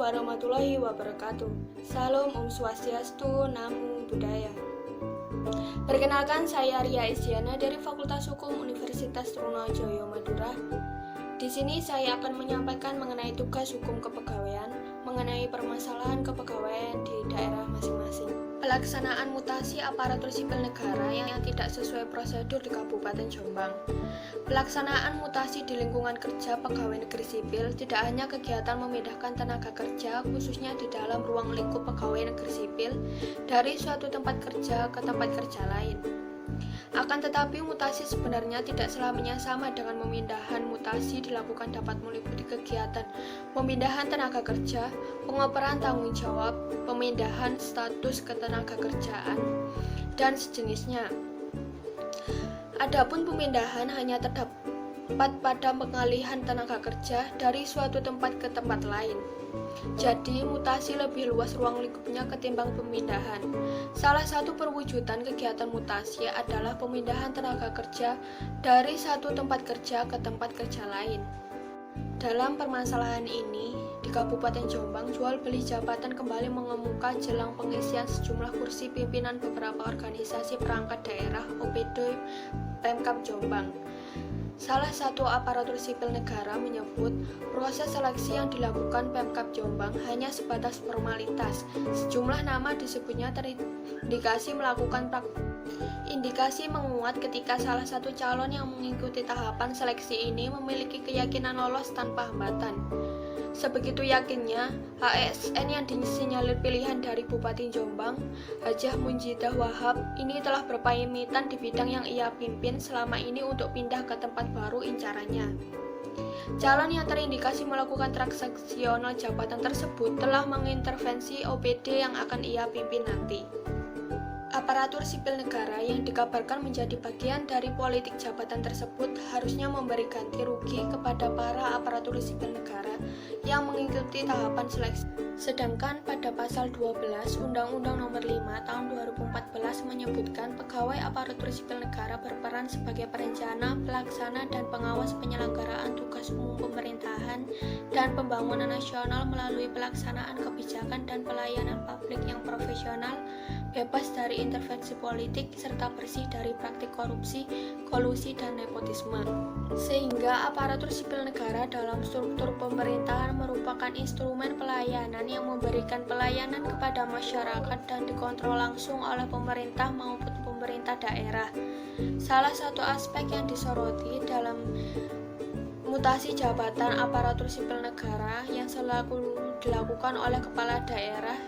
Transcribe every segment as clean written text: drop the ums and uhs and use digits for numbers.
warahmatullahi wabarakatuh. Salam Om Swastiastu, Namo Buddhaya. Perkenalkan, saya Ria Isdiana dari Fakultas Hukum Universitas Trunojoyo Madura. Di sini saya akan menyampaikan mengenai tugas hukum kepegawaian, mengenai permasalahan kepegawaian di daerah masing-masing. Pelaksanaan mutasi aparatur sipil negara yang tidak sesuai prosedur di Kabupaten Jombang. Pelaksanaan mutasi di lingkungan kerja pegawai negeri sipil tidak hanya kegiatan memindahkan tenaga kerja, khususnya di dalam ruang lingkup pegawai negeri sipil, dari suatu tempat kerja ke tempat kerja lain. Akan tetapi, mutasi sebenarnya tidak selamanya sama dengan pemindahan. Mutasi dilakukan dapat meliputi kegiatan pemindahan tenaga kerja, pengoperan tanggung jawab, pemindahan status ketenaga kerjaan, dan sejenisnya. Adapun pemindahan hanya terdapat pada pengalihan tenaga kerja dari suatu tempat ke tempat lain. Jadi, mutasi lebih luas ruang lingkupnya ketimbang pemindahan. Salah satu perwujudan kegiatan mutasi adalah pemindahan tenaga kerja dari satu tempat kerja ke tempat kerja lain. Dalam permasalahan ini, di Kabupaten Jombang, jual beli jabatan kembali mengemuka jelang pengisian sejumlah kursi pimpinan beberapa organisasi perangkat daerah OPD Pemkab Jombang. Salah satu aparatur sipil negara menyebut proses seleksi yang dilakukan Pemkab Jombang hanya sebatas formalitas. Sejumlah nama disebutnya terindikasi melakukan indikasi menguat ketika salah satu calon yang mengikuti tahapan seleksi ini memiliki keyakinan lolos tanpa hambatan. Sebegitu yakinnya, ASN yang disinyalir pilihan dari Bupati Jombang, Hajah Munjidah Wahab, ini telah berpamitan di bidang yang ia pimpin selama ini untuk pindah ke tempat baru incarannya. Calon yang terindikasi melakukan transaksional jabatan tersebut telah mengintervensi OPD yang akan ia pimpin nanti. Aparatur sipil negara yang dikabarkan menjadi bagian dari politik jabatan tersebut harusnya memberi ganti rugi kepada para aparatur sipil negara yang mengikuti tahapan seleksi. Sedangkan pada pasal 12 Undang-Undang Nomor 5 Tahun 2014 menyebutkan pegawai aparatur sipil negara berperan sebagai perencana, pelaksana, dan pengawas penyelenggaraan tugas umum pemerintahan dan pembangunan nasional melalui pelaksanaan kebijakan dan pelayanan publik yang profesional, bebas dari intervensi politik, serta bersih dari praktik korupsi, kolusi, dan nepotisme. Sehingga aparatur sipil negara dalam struktur pemerintahan merupakan instrumen pelayanan yang memberikan pelayanan kepada masyarakat dan dikontrol langsung oleh pemerintah maupun pemerintah daerah. Salah satu aspek yang disoroti dalam mutasi jabatan aparatur sipil negara yang selalu dilakukan oleh kepala daerah,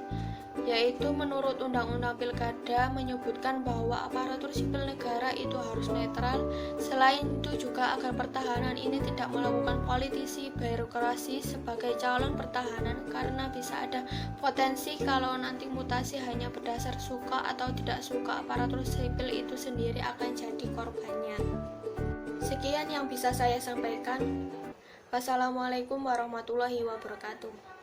yaitu menurut Undang-Undang Pilkada menyebutkan bahwa aparatur sipil negara itu harus netral. Selain itu juga agar pertahanan ini tidak melakukan politisi birokrasi sebagai calon pertahanan, karena bisa ada potensi kalau nanti mutasi hanya berdasar suka atau tidak suka, aparatur sipil itu sendiri akan jadi korbannya. Sekian yang bisa saya sampaikan. Wassalamualaikum warahmatullahi wabarakatuh.